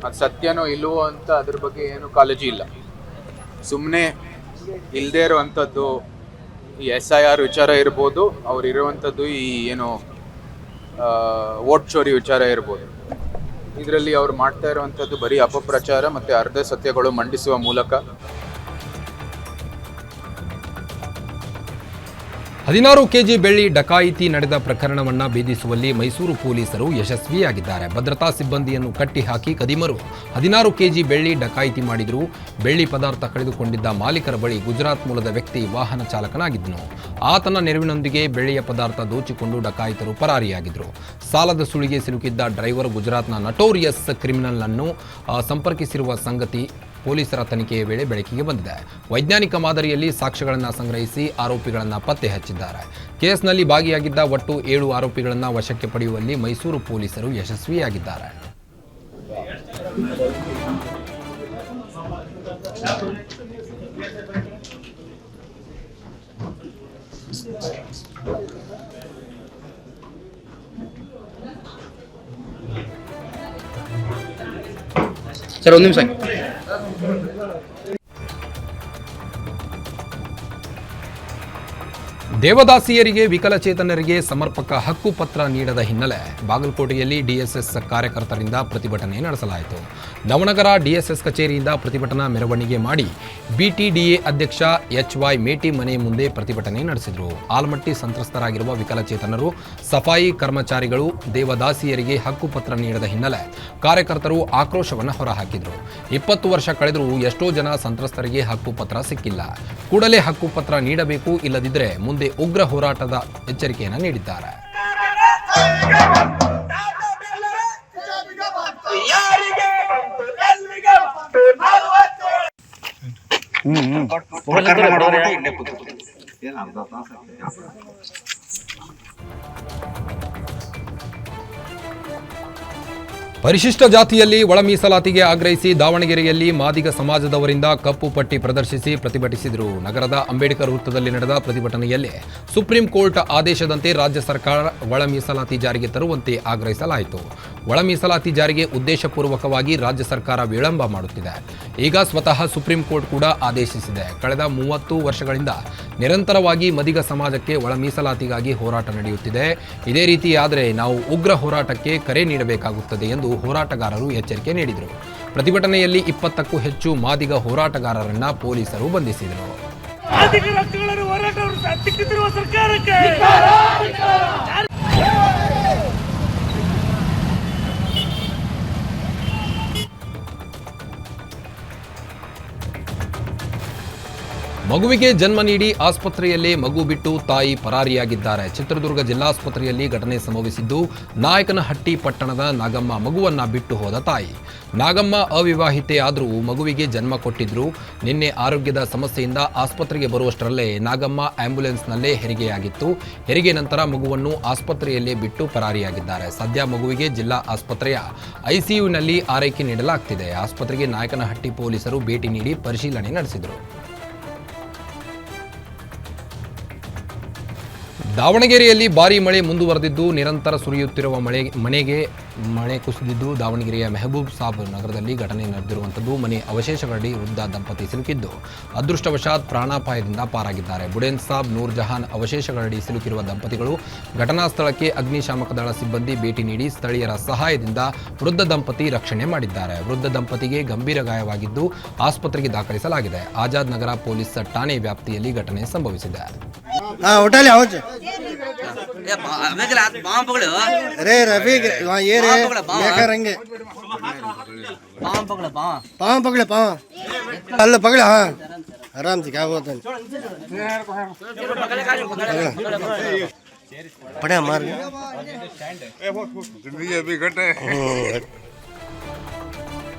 ಅದು ಸತ್ಯನೋ ಇಲ್ಲವೋ ಅಂತ ಅದ್ರ ಬಗ್ಗೆ ಏನು ಕಾಳಜಿ ಇಲ್ಲ. ಸುಮ್ಮನೆ ಇಲ್ಲದೆ ಇರುವಂಥದ್ದು ಈ SIR ವಿಚಾರ ಇರ್ಬೋದು, ಅವ್ರು ಇರುವಂಥದ್ದು ಈ ಏನು ವೋಟ್ ಚೋರಿ ವಿಚಾರ ಇರ್ಬೋದು. ಇದರಲ್ಲಿ ಅವ್ರು ಮಾಡ್ತಾ ಇರುವಂಥದ್ದು ಬರೀ ಅಪಪ್ರಚಾರ ಮತ್ತು ಅರ್ಧ ಸತ್ಯಗಳು ಮಂಡಿಸುವ ಮೂಲಕ 16 ಕೆಜಿ ಬೆಳ್ಳಿ ಡಕಾಯಿತಿ ನಡೆದ ಪ್ರಕರಣವನ್ನು ಭೇದಿಸುವಲ್ಲಿ ಮೈಸೂರು ಪೊಲೀಸರು ಯಶಸ್ವಿಯಾಗಿದ್ದಾರೆ. ಭದ್ರತಾ ಸಿಬ್ಬಂದಿಯನ್ನು ಕಟ್ಟಿಹಾಕಿ ಕದಿಮರು 16 ಕೆಜಿ ಬೆಳ್ಳಿ ಡಕಾಯಿತಿ ಮಾಡಿದ್ರು. ಬೆಳ್ಳಿ ಪದಾರ್ಥ ಕಳೆದುಕೊಂಡಿದ್ದ ಮಾಲೀಕರ ಬಳಿ ಗುಜರಾತ್ ಮೂಲದ ವ್ಯಕ್ತಿ ವಾಹನ ಚಾಲಕನಾಗಿದ್ದನು. ಆತನ ನೆರವಿನೊಂದಿಗೆ ಬೆಳ್ಳಿಯ ಪದಾರ್ಥ ದೋಚಿಕೊಂಡು ಡಕಾಯಿತರು ಪರಾರಿಯಾಗಿದ್ರು. ಸಾಲದ ಸುಳಿಗೆ ಸಿಲುಕಿದ್ದ ಡ್ರೈವರ್ ಗುಜರಾತ್ನ ನಟೋರಿಯಸ್ ಕ್ರಿಮಿನಲ್ ಅನ್ನು ಸಂಪರ್ಕಿಸಿರುವ ಸಂಗತಿ ಪೊಲೀಸರ ತನಿಖೆಯ ವೇಳೆ ಬೆಳಕಿಗೆ ಬಂದಿದೆ. ವೈಜ್ಞಾನಿಕ ಮಾದರಿಯಲ್ಲಿ ಸಾಕ್ಷ್ಯಗಳನ್ನು ಸಂಗ್ರಹಿಸಿ ಆರೋಪಿಗಳನ್ನು ಪತ್ತೆ ಹಚ್ಚಿದ್ದಾರೆ. ಕೇಸ್ನಲ್ಲಿ ಭಾಗಿಯಾಗಿದ್ದ ಒಟ್ಟು 7 ಆರೋಪಿಗಳನ್ನು ವಶಕ್ಕೆ ಪಡೆಯುವಲ್ಲಿ ಮೈಸೂರು ಪೊಲೀಸರು ಯಶಸ್ವಿಯಾಗಿದ್ದಾರೆ. ಸರ್ ಒಂದು ನಿಮಿಷ. ದೇವದಾಸಿಯರಿಗೆ ವಿಕಲಚೇತನರಿಗೆ ಸಮರ್ಪಕ ಹಕ್ಕು ಪತ್ರ ನೀಡದ ಹಿನ್ನೆಲೆ ಬಾಗಲಕೋಟೆಯಲ್ಲಿ DSS ಕಾರ್ಯಕರ್ತರಿಂದ ಪ್ರತಿಭಟನೆ ನಡೆಸಲಾಯಿತು. ನವನಗರ DSS ಕಚೇರಿಯಿಂದ ಪ್ರತಿಭಟನಾ ಮೆರವಣಿಗೆ ಮಾಡಿ BTDA ಅಧ್ಯಕ್ಷ HY ಮೇಟಿ ಮನೆ ಮುಂದೆ ಪ್ರತಿಭಟನೆ ನಡೆಸಿದರು. ಆಲಮಟ್ಟಿ ಸಂತ್ರಸ್ತರಾಗಿರುವ ವಿಕಲಚೇತನರು, ಸಫಾಯಿ ಕರ್ಮಚಾರಿಗಳು ದೇವದಾಸಿಯರಿಗೆ ಹಕ್ಕು ಪತ್ರ ನೀಡದ ಹಿನ್ನೆಲೆ ಕಾರ್ಯಕರ್ತರು ಆಕ್ರೋಶವನ್ನು ಹೊರಹಾಕಿದರು. 20 ವರ್ಷ ಕಳೆದರೂ ಎಷ್ಟೋ ಜನ ಸಂತ್ರಸ್ತರಿಗೆ ಹಕ್ಕು ಪತ್ರ ಸಿಕ್ಕಿಲ್ಲ. ಕೂಡಲೇ ಹಕ್ಕು ಪತ್ರ ನೀಡಬೇಕು, ಇಲ್ಲದಿದ್ದರೆ ಮುಂದೆ ಉಗ್ರ ಹೋರಾಟದ ಎಚ್ಚರಿಕೆಯನ್ನು ನೀಡಿದ್ದಾರೆ. ಪರಿಶಿಷ್ಟ ಜಾತಿಯಲ್ಲಿ ಒಳ ಮೀಸಲಾತಿಗೆ ಆಗ್ರಹಿಸಿ ದಾವಣಗೆರೆಯಲ್ಲಿ ಮಾದಿಗ ಸಮಾಜದವರಿಂದ ಕಪ್ಪು ಪಟ್ಟಿ ಪ್ರದರ್ಶಿಸಿ ಪ್ರತಿಭಟಿಸಿದರು. ನಗರದ ಅಂಬೇಡ್ಕರ್ ವೃತ್ತದಲ್ಲಿ ನಡೆದ ಪ್ರತಿಭಟನೆಯಲ್ಲಿ ಸುಪ್ರೀಂ ಕೋರ್ಟ್ ಆದೇಶದಂತೆ ರಾಜ್ಯ ಸರ್ಕಾರ ಒಳ ಮೀಸಲಾತಿ ಜಾರಿಗೆ ತರುವಂತೆ ಆಗ್ರಹಿಸಲಾಯಿತು. ಒಳ ಮೀಸಲಾತಿ ಜಾರಿಗೆ ಉದ್ದೇಶಪೂರ್ವಕವಾಗಿ ರಾಜ್ಯ ಸರ್ಕಾರ ವಿಳಂಬ ಮಾಡುತ್ತಿದೆ. ಈಗ ಸ್ವತಃ ಸುಪ್ರೀಂ ಕೋರ್ಟ್ ಕೂಡ ಆದೇಶಿಸಿದೆ. ಕಳೆದ 30 ವರ್ಷಗಳಿಂದ ನಿರಂತರವಾಗಿ ಮದಿಗ ಸಮಾಜಕ್ಕೆ ಒಳ ಮೀಸಲಾತಿಗಾಗಿ ಹೋರಾಟ ನಡೆಯುತ್ತಿದೆ. ಇದೇ ರೀತಿಯಾದರೆ ನಾವು ಉಗ್ರ ಹೋರಾಟಕ್ಕೆ ಕರೆ ನೀಡಬೇಕಾಗುತ್ತದೆ ಎಂದು ಹೋರಾಟಗಾರರು ಎಚ್ಚರಿಕೆ ನೀಡಿದರು. ಪ್ರತಿಭಟನೆಯಲ್ಲಿ 20ಕ್ಕೂ ಹೆಚ್ಚು ಮಾದಿಗ ಹೋರಾಟಗಾರರನ್ನ ಪೊಲೀಸರು ಬಂಧಿಸಿದರು. ಮಗುವಿಗೆ ಜನ್ಮ ನೀಡಿ ಆಸ್ಪತ್ರೆಯಲ್ಲೇ ಮಗು ಬಿಟ್ಟು ತಾಯಿ ಪರಾರಿಯಾಗಿದ್ದಾರೆ. ಚಿತ್ರದುರ್ಗ ಜಿಲ್ಲಾಸ್ಪತ್ರೆಯಲ್ಲಿ ಘಟನೆ ಸಂಭವಿಸಿದ್ದು, ನಾಯಕನಹಟ್ಟಿ ಪಟ್ಟಣದ ನಾಗಮ್ಮ ಮಗುವನ್ನ ಬಿಟ್ಟು ಹೋದ ತಾಯಿ. ನಾಗಮ್ಮ ಅವಿವಾಹಿತೆ ಆದರೂ ಮಗುವಿಗೆ ಜನ್ಮ ಕೊಟ್ಟಿದ್ರು. ನಿನ್ನೆ ಆರೋಗ್ಯದ ಸಮಸ್ಯೆಯಿಂದ ಆಸ್ಪತ್ರೆಗೆ ಬರುವಷ್ಟರಲ್ಲೇ ನಾಗಮ್ಮ ಆಂಬ್ಯುಲೆನ್ಸ್ನಲ್ಲೇ ಹೆರಿಗೆಯಾಗಿತ್ತು. ಹೆರಿಗೆ ನಂತರ ಮಗುವನ್ನು ಆಸ್ಪತ್ರೆಯಲ್ಲೇ ಬಿಟ್ಟು ಪರಾರಿಯಾಗಿದ್ದಾರೆ. ಸದ್ಯ ಮಗುವಿಗೆ ಜಿಲ್ಲಾ ಆಸ್ಪತ್ರೆಯ ಐಸಿಯುನಲ್ಲಿ ಆರೈಕೆ ನೀಡಲಾಗ್ತಿದೆ. ಆಸ್ಪತ್ರೆಗೆ ನಾಯಕನಹಟ್ಟಿ ಪೊಲೀಸರು ಭೇಟಿ ನೀಡಿ ಪರಿಶೀಲನೆ ನಡೆಸಿದರು. ದಾವಣಗೆರೆಯಲ್ಲಿ ಭಾರೀ ಮಳೆ ಮುಂದುವರೆದಿದ್ದು, ನಿರಂತರ ಸುರಿಯುತ್ತಿರುವ ಮಳೆ ಕುಸಿದಿದ್ದು ದಾವಣಗೆರೆಯ ಮೆಹಬೂಬ್ ಸಾಬ್ ನಗರದಲ್ಲಿ ಘಟನೆ ನಡೆದಿರುವಂಥದ್ದು. ಮನೆ ಅವಶೇಷಗಳಡಿ ವೃದ್ಧ ದಂಪತಿ ಸಿಲುಕಿದ್ದು ಅದೃಷ್ಟವಶಾತ್ ಪ್ರಾಣಾಪಾಯದಿಂದ ಪಾರಾಗಿದ್ದಾರೆ. ಬುಡೇನ್ ಸಾಬ್ ನೂರ್ ಜಹಾನ್ ಅವಶೇಷಗಳಡಿ ಸಿಲುಕಿರುವ ದಂಪತಿಗಳು ಘಟನಾ ಸ್ಥಳಕ್ಕೆ ಅಗ್ನಿಶಾಮಕ ದಳ ಸಿಬ್ಬಂದಿ ಭೇಟಿ ನೀಡಿ ಸ್ಥಳೀಯರ ಸಹಾಯದಿಂದ ವೃದ್ಧ ದಂಪತಿ ರಕ್ಷಣೆ ಮಾಡಿದ್ದಾರೆ. ವೃದ್ಧ ದಂಪತಿಗೆ ಗಂಭೀರ ಗಾಯವಾಗಿದ್ದು ಆಸ್ಪತ್ರೆಗೆ ದಾಖಲಿಸಲಾಗಿದೆ. ಆಜಾದ್ ನಗರ ಪೊಲೀಸ್ ಠಾಣೆ ವ್ಯಾಪ್ತಿಯಲ್ಲಿ ಘಟನೆ ಸಂಭವಿಸಿದೆ. अरे रफी ये रे देखा रंगे पाँव पकड़े पाँव अल्लाह पकड़े. हाँ आराम से क्या बोलते हैं पड़े मार अभी घटे.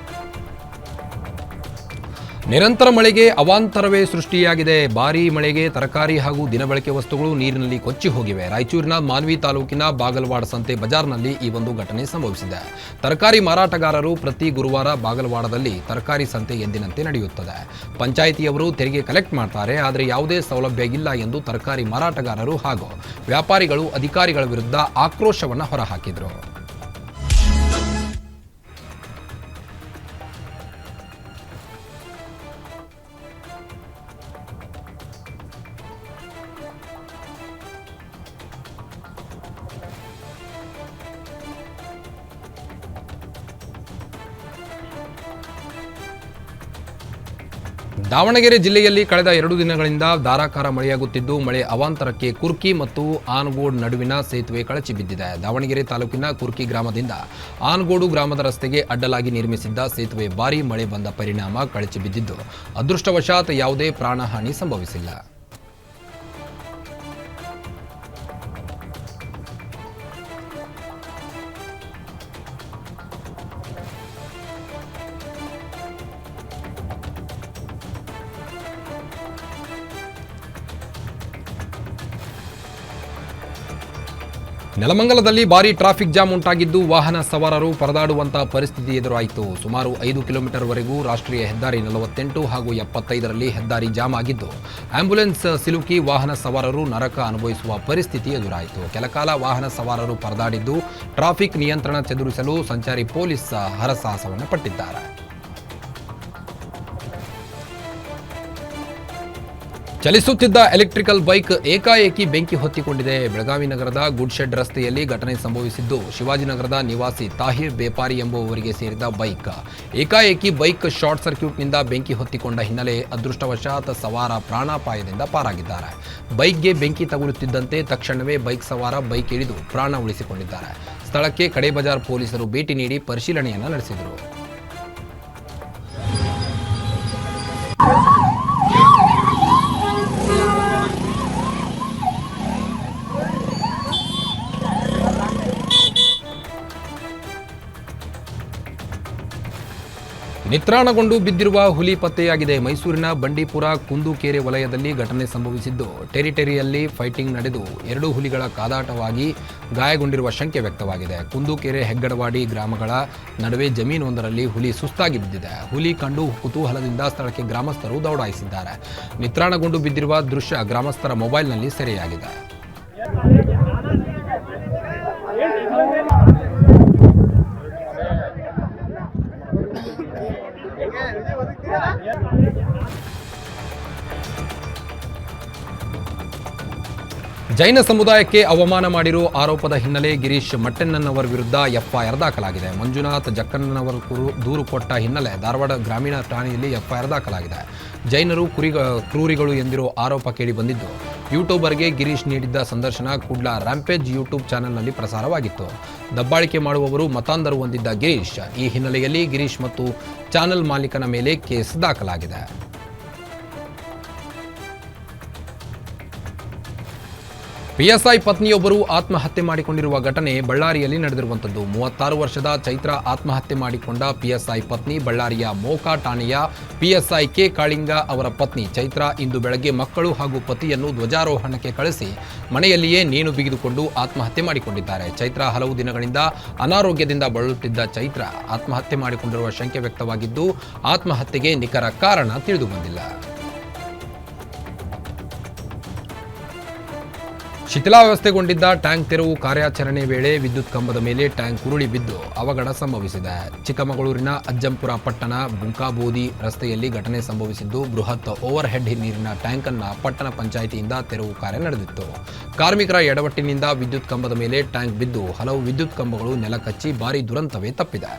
ನಿರಂತರ ಮಳೆಗೆ ಅವಾಂತರವೇ ಸೃಷ್ಟಿಯಾಗಿದೆ. ಭಾರೀ ಮಳೆಗೆ ತರಕಾರಿ ಹಾಗೂ ದಿನಬಳಕೆ ವಸ್ತುಗಳು ನೀರಿನಲ್ಲಿ ಕೊಚ್ಚಿ ಹೋಗಿವೆ. ರಾಯಚೂರಿನ ಮಾನ್ವಿ ತಾಲೂಕಿನ ಬಾಗಲವಾಡ ಸಂತೆ ಬಜಾರ್ನಲ್ಲಿ ಈ ಒಂದು ಘಟನೆ ಸಂಭವಿಸಿದೆ. ತರಕಾರಿ ಮಾರಾಟಗಾರರು ಪ್ರತಿ ಗುರುವಾರ ಬಾಗಲವಾಡದಲ್ಲಿ ತರಕಾರಿ ಸಂತೆ ಎಂದಿನಂತೆ ನಡೆಯುತ್ತದೆ. ಪಂಚಾಯಿತಿಯವರು ತೆರಿಗೆ ಕಲೆಕ್ಟ್ ಮಾಡ್ತಾರೆ, ಆದರೆ ಯಾವುದೇ ಸೌಲಭ್ಯ ಇಲ್ಲ ಎಂದು ತರಕಾರಿ ಮಾರಾಟಗಾರರು ಹಾಗೂ ವ್ಯಾಪಾರಿಗಳು ಅಧಿಕಾರಿಗಳ ವಿರುದ್ಧ ಆಕ್ರೋಶವನ್ನು ಹೊರಹಾಕಿದರು. ದಾವಣಗೆರೆ ಜಿಲ್ಲೆಯಲ್ಲಿ ಕಳೆದ 2 ದಿನಗಳಿಂದ ಧಾರಾಕಾರ ಮಳೆಯಾಗುತ್ತಿದ್ದು, ಮಳೆ ಅವಾಂತರಕ್ಕೆ ಕುರ್ಕಿ ಮತ್ತು ಆನಗೋಡು ನಡುವಿನ ಸೇತುವೆ ಕಳಚಿ ಬಿದ್ದಿದೆ. ದಾವಣಗೆರೆ ತಾಲೂಕಿನ ಕುರ್ಕಿ ಗ್ರಾಮದಿಂದ ಆನಗೋಡು ಗ್ರಾಮದ ರಸ್ತೆಗೆ ಅಡ್ಡಲಾಗಿ ನಿರ್ಮಿಸಿದ್ದ ಸೇತುವೆ ಭಾರೀ ಮಳೆ ಬಂದ ಪರಿಣಾಮ ಕಳಚಿ ಬಿದ್ದಿದ್ದು, ಅದೃಷ್ಟವಶಾತ್ ಯಾವುದೇ ಪ್ರಾಣಹಾನಿ ಸಂಭವಿಸಿಲ್ಲ. ನೆಲಮಂಗಲದಲ್ಲಿ ಭಾರೀ ಟ್ರಾಫಿಕ್ ಜಾಮ್ ಉಂಟಾಗಿದ್ದು, ವಾಹನ ಸವಾರರು ಪರದಾಡುವಂತಹ ಪರಿಸ್ಥಿತಿ ಎದುರಾಯಿತು. ಸುಮಾರು 5 ಕಿಲೋಮೀಟರ್ವರೆಗೂ ರಾಷ್ಟ್ರೀಯ ಹೆದ್ದಾರಿ 48 ಹಾಗೂ 75ರಲ್ಲಿ ಹೆದ್ದಾರಿ ಜಾಮ್ ಆಗಿದ್ದು, ಆಂಬ್ಯುಲೆನ್ಸ್ ಸಿಲುಕಿ ವಾಹನ ಸವಾರರು ನರಕ ಅನುಭವಿಸುವ ಪರಿಸ್ಥಿತಿ ಎದುರಾಯಿತು. ಕೆಲಕಾಲ ವಾಹನ ಸವಾರರು ಪರದಾಡಿದ್ದು, ಟ್ರಾಫಿಕ್ ನಿಯಂತ್ರಣ ಚದುರಿಸಲು ಸಂಚಾರಿ ಪೊಲೀಸ್ ಹರಸಾಹಸವನ್ನು ಪಟ್ಟಿದ್ದಾರೆ. ಚಲಿಸುತ್ತಿದ್ದ ಎಲೆಕ್ಟ್ರಿಕಲ್ ಬೈಕ್ ಏಕಾಏಕಿ ಬೆಂಕಿ ಹೊತ್ತಿಕೊಂಡಿದೆ. ಬೆಳಗಾವಿ ನಗರದ ಗುಡ್ ಶೆಡ್ ರಸ್ತೆಯಲ್ಲಿ ಘಟನೆ ಸಂಭವಿಸಿದ್ದು, ಶಿವಾಜಿನಗರದ ನಿವಾಸಿ ತಾಹಿರ್ ಬೇಪಾರಿ ಎಂಬುವವರಿಗೆ ಸೇರಿದ ಬೈಕ್ ಏಕಾಏಕಿ ಬೈಕ್ ಶಾರ್ಟ್ ಸರ್ಕ್ಯೂಟ್ನಿಂದ ಬೆಂಕಿ ಹೊತ್ತಿಕೊಂಡ ಹಿನ್ನೆಲೆ ಅದೃಷ್ಟವಶಾತ್ ಸವಾರ ಪ್ರಾಣಾಪಾಯದಿಂದ ಪಾರಾಗಿದ್ದಾರೆ. ಬೈಕ್ಗೆ ಬೆಂಕಿ ತಗುಲುತ್ತಿದ್ದಂತೆ ತಕ್ಷಣವೇ ಬೈಕ್ ಸವಾರ ಬೈಕ್ ಇಳಿದು ಪ್ರಾಣ ಉಳಿಸಿಕೊಂಡಿದ್ದಾರೆ. ಸ್ಥಳಕ್ಕೆ ಕಡೆ ಬಜಾರ್ ಪೊಲೀಸರು ಭೇಟಿ ನೀಡಿ ಪರಿಶೀಲನೆಯನ್ನು ನಡೆಸಿದರು. ನಿತ್ರಾಣಗೊಂಡು ಬಿದ್ದಿರುವ ಹುಲಿ ಪತ್ತೆಯಾಗಿದೆ. ಮೈಸೂರಿನ ಬಂಡೀಪುರ ಕುಂದುಕೆರೆ ವಲಯದಲ್ಲಿ ಘಟನೆ ಸಂಭವಿಸಿದ್ದು, ಟೆರಿಟರಿಯಲ್ಲಿ ಫೈಟಿಂಗ್ ನಡೆದು 2 ಹುಲಿಗಳ ಕಾದಾಟವಾಗಿ ಗಾಯಗೊಂಡಿರುವ ಶಂಕೆ ವ್ಯಕ್ತವಾಗಿದೆ. ಕುಂದುಕೆರೆ ಹೆಗ್ಗಡವಾಡಿ ಗ್ರಾಮಗಳ ನಡುವೆ ಜಮೀನೊಂದರಲ್ಲಿ ಹುಲಿ ಸುಸ್ತಾಗಿ ಬಿದ್ದಿದೆ. ಹುಲಿ ಕಂಡು ಕುತೂಹಲದಿಂದ ಸ್ಥಳಕ್ಕೆ ಗ್ರಾಮಸ್ಥರು ದೌಡಾಯಿಸಿದ್ದಾರೆ. ನಿತ್ರಾಣಗೊಂಡು ಬಿದ್ದಿರುವ ದೃಶ್ಯ ಗ್ರಾಮಸ್ಥರ ಮೊಬೈಲ್ನಲ್ಲಿ ಸೆರೆಯಾಗಿದೆ. ಜೈನ ಸಮುದಾಯಕ್ಕೆ ಅವಮಾನ ಮಾಡಿರೋ ಆರೋಪದ ಹಿನ್ನೆಲೆ ಗಿರೀಶ್ ಮಟ್ಟಣ್ಣನವರ ವಿರುದ್ಧ ಎಫ್ಐಆರ್ ದಾಖಲಾಗಿದೆ. ಮಂಜುನಾಥ್ ಜಕ್ಕಣ್ಣನವರು ದೂರು ಕೊಟ್ಟ ಹಿನ್ನೆಲೆ ಧಾರವಾಡ ಗ್ರಾಮೀಣ ಠಾಣೆಯಲ್ಲಿ ಎಫ್ಐಆರ್ ದಾಖಲಾಗಿದೆ. ಜೈನರು ಕ್ರೂರಿಗಳು ಎಂದಿರೋ ಆರೋಪ ಕೇಳಿ ಬಂದಿದ್ದು, ಯೂಟ್ಯೂಬರ್ಗೆ ಗಿರೀಶ್ ನೀಡಿದ್ದ ಸಂದರ್ಶನ ಕುಡ್ಲ ರ್ಯಾಂಪೇಜ್ ಯೂಟ್ಯೂಬ್ ಚಾನೆಲ್ನಲ್ಲಿ ಪ್ರಸಾರವಾಗಿತ್ತು. ದಬ್ಬಾಳಿಕೆ ಮಾಡುವವರು ಮತಾಂಧರು ಹೊಂದಿದ್ದ ಗಿರೀಶ್. ಈ ಹಿನ್ನೆಲೆಯಲ್ಲಿ ಗಿರೀಶ್ ಮತ್ತು ಚಾನೆಲ್ ಮಾಲೀಕನ ಮೇಲೆ ಕೇಸ್ ದಾಖಲಾಗಿದೆ. ಪಿಎಸ್ಐ ಪತ್ನಿಯೊಬ್ಬರು ಆತ್ಮಹತ್ಯೆ ಮಾಡಿಕೊಂಡಿರುವ ಘಟನೆ ಬಳ್ಳಾರಿಯಲ್ಲಿ ನಡೆದಿರುವಂಥದ್ದು. 36 ವರ್ಷದ ಚೈತ್ರ ಆತ್ಮಹತ್ಯೆ ಮಾಡಿಕೊಂಡ ಪಿಎಸ್ಐ ಪತ್ನಿ ಬಳ್ಳಾರಿಯ ಮೋಕಾ ಠಾಣೆಯ ಪಿಎಸ್ಐ ಕೆ ಕಾಳಿಂಗ ಅವರ ಪತ್ನಿ ಚೈತ್ರ ಇಂದು ಬೆಳಗ್ಗೆ ಮಕ್ಕಳು ಹಾಗೂ ಪತಿಯನ್ನು ಧ್ವಜಾರೋಹಣಕ್ಕೆ ಕಳಿಸಿ ಮನೆಯಲ್ಲಿಯೇ ನೇಣು ಬಿಗಿದುಕೊಂಡು ಆತ್ಮಹತ್ಯೆ ಮಾಡಿಕೊಂಡಿದ್ದಾರೆ. ಚೈತ್ರ ಹಲವು ದಿನಗಳಿಂದ ಅನಾರೋಗ್ಯದಿಂದ ಬಳಲುತ್ತಿದ್ದ ಚೈತ್ರ ಆತ್ಮಹತ್ಯೆ ಮಾಡಿಕೊಂಡಿರುವ ಶಂಕೆ ವ್ಯಕ್ತವಾಗಿದ್ದು, ಆತ್ಮಹತ್ಯೆಗೆ ನಿಖರ ಕಾರಣ ತಿಳಿದು ಬಂದಿಲ್ಲ. ಶಿಥಿಲಾವಸ್ಥೆಗೊಂಡಿದ್ದ ಟ್ಯಾಂಕ್ ತೆರವು ಕಾರ್ಯಾಚರಣೆ ವೇಳೆ ವಿದ್ಯುತ್ ಕಂಬದ ಮೇಲೆ ಟ್ಯಾಂಕ್ ಉರುಳಿ ಬಿದ್ದು ಅವಘಡ ಸಂಭವಿಸಿದೆ. ಚಿಕ್ಕಮಗಳೂರಿನ ಅಜ್ಜಂಪುರ ಪಟ್ಟಣ ಬುಂಕಾಬೋದಿ ರಸ್ತೆಯಲ್ಲಿ ಘಟನೆ ಸಂಭವಿಸಿದ್ದು, ಬೃಹತ್ ಓವರ್ ಹೆಡ್ ನೀರಿನ ಟ್ಯಾಂಕ್ ಅನ್ನು ಪಟ್ಟಣ ಪಂಚಾಯಿತಿಯಿಂದ ತೆರವು ಕಾರ್ಯ ನಡೆದಿತ್ತು. ಕಾರ್ಮಿಕರ ಎಡವಟ್ಟಿನಿಂದ ವಿದ್ಯುತ್ ಕಂಬದ ಮೇಲೆ ಟ್ಯಾಂಕ್ ಬಿದ್ದು ಹಲವು ವಿದ್ಯುತ್ ಕಂಬಗಳು ನೆಲಕಚ್ಚಿ ಭಾರೀ ದುರಂತವೇ ತಪ್ಪಿದೆ.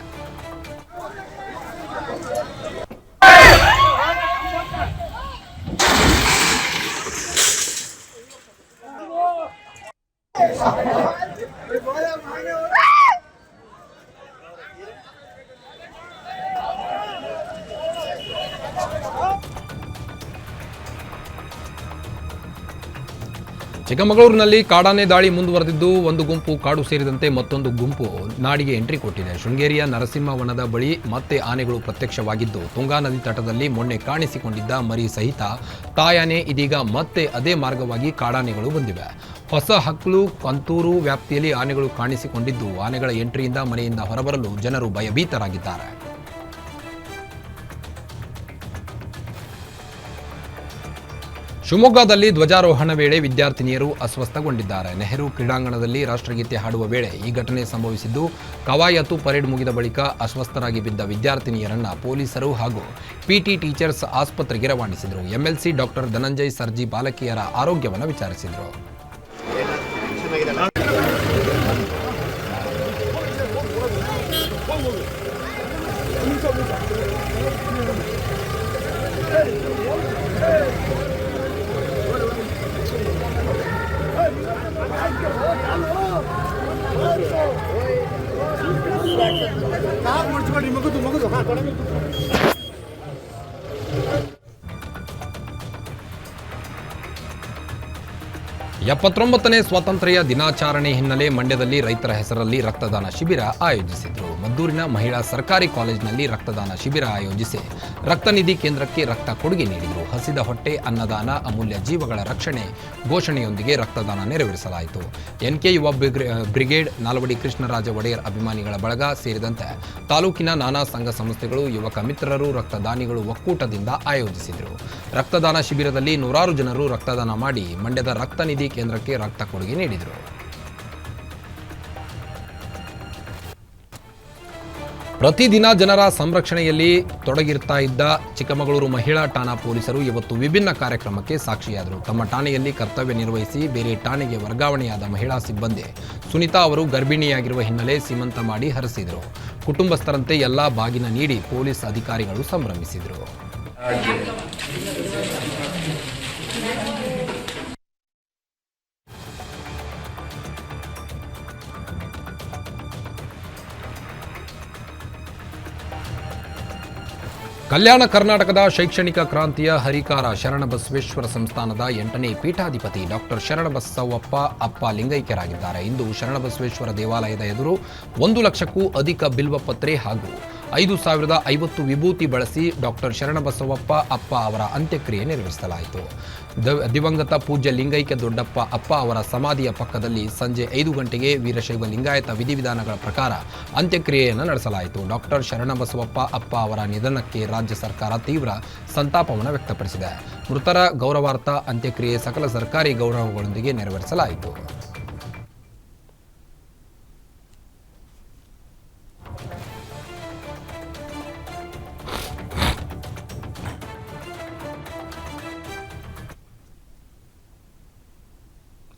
ಚಿಕ್ಕಮಗಳೂರಿನಲ್ಲಿ ಕಾಡಾನೆ ದಾಳಿ ಮುಂದುವರೆದಿದ್ದು, ಒಂದು ಗುಂಪು ಕಾಡು ಸೇರಿದಂತೆ ಮತ್ತೊಂದು ಗುಂಪು ನಾಡಿಗೆ ಎಂಟ್ರಿ ಕೊಟ್ಟಿದೆ. ಶೃಂಗೇರಿಯ ನರಸಿಂಹವನದ ಬಳಿ ಮತ್ತೆ ಆನೆಗಳು ಪ್ರತ್ಯಕ್ಷವಾಗಿದ್ದು, ತುಂಗಾ ನದಿ ತಟದಲ್ಲಿ ಮೊನ್ನೆ ಕಾಣಿಸಿಕೊಂಡಿದ್ದ ಮರಿ ಸಹಿತ ತಾಯಾನೆ ಇದೀಗ ಮತ್ತೆ ಅದೇ ಮಾರ್ಗವಾಗಿ ಕಾಡಾನೆಗಳು ಬಂದಿವೆ. ಹೊಸ ಹಕ್ಲು ಕಂತೂರು ವ್ಯಾಪ್ತಿಯಲ್ಲಿ ಆನೆಗಳು ಕಾಣಿಸಿಕೊಂಡಿದ್ದು, ಆನೆಗಳ ಎಂಟ್ರಿಯಿಂದ ಮನೆಯಿಂದ ಹೊರಬರಲು ಜನರು ಭಯಭೀತರಾಗಿದ್ದಾರೆ. ಶಿವಮೊಗ್ಗದಲ್ಲಿ ಧ್ವಜಾರೋಹಣ ವೇಳೆ ವಿದ್ಯಾರ್ಥಿನಿಯರು ಅಸ್ವಸ್ಥಗೊಂಡಿದ್ದಾರೆ. ನೆಹರು ಕ್ರೀಡಾಂಗಣದಲ್ಲಿ ರಾಷ್ಟ್ರಗೀತೆ ಹಾಡುವ ವೇಳೆ ಈ ಘಟನೆ ಸಂಭವಿಸಿದ್ದು, ಕವಾಯತು ಪರೇಡ್ ಮುಗಿದ ಬಳಿಕ ಅಸ್ವಸ್ಥರಾಗಿ ಬಿದ್ದ ವಿದ್ಯಾರ್ಥಿನಿಯರನ್ನ ಪೊಲೀಸರು ಹಾಗೂ ಪಿಟಿ ಟೀಚರ್ಸ್ ಆಸ್ಪತ್ರೆಗೆ ರವಾನಿಸಿದರು. ಎಂಎಲ್ಸಿ ಡಾಕ್ಟರ್ ಧನಂಜಯ್ ಸರ್ಜಿ ಬಾಲಕಿಯರ ಆರೋಗ್ಯವನ್ನು ವಿಚಾರಿಸಿದರು. ಎಪ್ಪತ್ತೊಂಬತ್ತನೇ ಸ್ವಾತಂತ್ರ್ಯ ದಿನಾಚರಣೆ ಹಿನ್ನೆಲೆ ಮಂಡ್ಯದಲ್ಲಿ ರೈತರ ಹೆಸರಲ್ಲಿ ರಕ್ತದಾನ ಶಿಬಿರ ಆಯೋಜಿಸಿದರು. ಮದ್ದೂರಿನ ಮಹಿಳಾ ಸರ್ಕಾರಿ ಕಾಲೇಜಿನಲ್ಲಿ ರಕ್ತದಾನ ಶಿಬಿರ ಆಯೋಜಿಸಿ ರಕ್ತ ನಿಧಿ ಕೇಂದ್ರಕ್ಕೆ ರಕ್ತ ಕೊಡುಗೆ ನೀಡಿದರು. ಹಸಿದ ಹೊಟ್ಟೆ, ಅನ್ನದಾನ, ಅಮೂಲ್ಯ ಜೀವಗಳ ರಕ್ಷಣೆ ಘೋಷಣೆಯೊಂದಿಗೆ ರಕ್ತದಾನ ನೆರವೇರಿಸಲಾಯಿತು. ಎನ್ಕೆ ಯುವ ಬ್ರಿಗೇಡ್, ನಾಲ್ವಡಿ ಕೃಷ್ಣರಾಜ ಒಡೆಯರ್ ಅಭಿಮಾನಿಗಳ ಬಳಗ ಸೇರಿದಂತೆ ತಾಲೂಕಿನ ನಾನಾ ಸಂಘ ಸಂಸ್ಥೆಗಳು, ಯುವಕ ಮಿತ್ರರು, ರಕ್ತದಾನಿಗಳು ಒಕ್ಕೂಟದಿಂದ ಆಯೋಜಿಸಿದರು. ರಕ್ತದಾನ ಶಿಬಿರದಲ್ಲಿ ನೂರಾರು ಜನರು ರಕ್ತದಾನ ಮಾಡಿ ಮಂಡ್ಯದ ರಕ್ತ ನಿಧಿ ಕೇಂದ್ರಕ್ಕೆ ರಕ್ತ ಕೊಡುಗೆ ನೀಡಿದರು. ಪ್ರತಿದಿನ ಜನರ ಸಂರಕ್ಷಣೆಯಲ್ಲಿ ತೊಡಗಿರ್ತಾ ಇದ್ದ ಚಿಕ್ಕಮಗಳೂರು ಮಹಿಳಾ ಠಾಣಾ ಪೊಲೀಸರು ಇವತ್ತು ವಿಭಿನ್ನ ಕಾರ್ಯಕ್ರಮಕ್ಕೆ ಸಾಕ್ಷಿಯಾದರು. ತಮ್ಮ ಠಾಣೆಯಲ್ಲಿ ಕರ್ತವ್ಯ ನಿರ್ವಹಿಸಿ ಬೇರೆ ಠಾಣೆಗೆ ವರ್ಗಾವಣೆಯಾದ ಮಹಿಳಾ ಸಿಬ್ಬಂದಿ ಸುನೀತಾ ಅವರು ಗರ್ಭಿಣಿಯಾಗಿರುವ ಹಿನ್ನೆಲೆ ಸೀಮಂತ ಮಾಡಿ ಹರಿಸಿದರು. ಕುಟುಂಬಸ್ಥರಂತೆ ಎಲ್ಲಾ ಬಾಗಿನ ನೀಡಿ ಪೊಲೀಸ್ ಅಧಿಕಾರಿಗಳು ಸಂಭ್ರಮಿಸಿದರು. ಕಲ್ಯಾಣ ಕರ್ನಾಟಕದ ಶೈಕ್ಷಣಿಕ ಕ್ರಾಂತಿಯ ಹರಿಕಾರ ಶರಣಬಸವೇಶ್ವರ ಸಂಸ್ಥಾನದ 8ನೇ ಪೀಠಾಧಿಪತಿ ಡಾಕ್ಟರ್ ಶರಣಬಸವಪ್ಪ ಅಪ್ಪ ಲಿಂಗೈಕ್ಯರಾಗಿದ್ದಾರೆ. ಇಂದು ಶರಣಬಸವೇಶ್ವರ ದೇವಾಲಯದ ಎದುರು 1 ಲಕ್ಷಕ್ಕೂ ಅಧಿಕ ಬಿಲ್ವಪತ್ರೆ ಹಾಗೂ 5,050 ವಿಭೂತಿ ಬಳಸಿ ಡಾಕ್ಟರ್ ಶರಣಬಸವಪ್ಪ ಅಪ್ಪ ಅವರ ಅಂತ್ಯಕ್ರಿಯೆ ನೆರವೇರಿಸಲಾಯಿತು. ದಿವಂಗತ ಪೂಜ್ಯ ಲಿಂಗೈಕ್ಯ ದೊಡ್ಡಪ್ಪ ಅಪ್ಪ ಅವರ ಸಮಾಧಿಯ ಪಕ್ಕದಲ್ಲಿ ಸಂಜೆ 5 ಗಂಟೆಗೆ ವೀರಶೈವ ಲಿಂಗಾಯತ ವಿಧಿವಿಧಾನಗಳ ಪ್ರಕಾರ ಅಂತ್ಯಕ್ರಿಯೆಯನ್ನು ನಡೆಸಲಾಯಿತು. ಡಾಕ್ಟರ್ ಶರಣಬಸವಪ್ಪ ಅಪ್ಪ ಅವರ ನಿಧನಕ್ಕೆ ರಾಜ್ಯ ಸರ್ಕಾರ ತೀವ್ರ ಸಂತಾಪವನ್ನು ವ್ಯಕ್ತಪಡಿಸಿದೆ. ಮೃತರ ಗೌರವಾರ್ಥ ಅಂತ್ಯಕ್ರಿಯೆ ಸಕಲ ಸರ್ಕಾರಿ ಗೌರವಗಳೊಂದಿಗೆ ನೆರವೇರಿಸಲಾಯಿತು.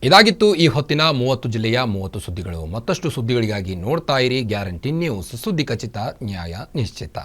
ಇದಾಗಿತ್ತು ಈ ಹೊತ್ತಿನ 30 ಜಿಲ್ಲೆಯ 30 ಸುದ್ದಿಗಳು. ಮತ್ತಷ್ಟು ಸುದ್ದಿಗಳಿಗಾಗಿ ನೋಡ್ತಾ ಇರಿ ಗ್ಯಾರಂಟಿ ನ್ಯೂಸ್. ಸುದ್ದಿ ಖಚಿತ, ನ್ಯಾಯ ನಿಶ್ಚಿತ.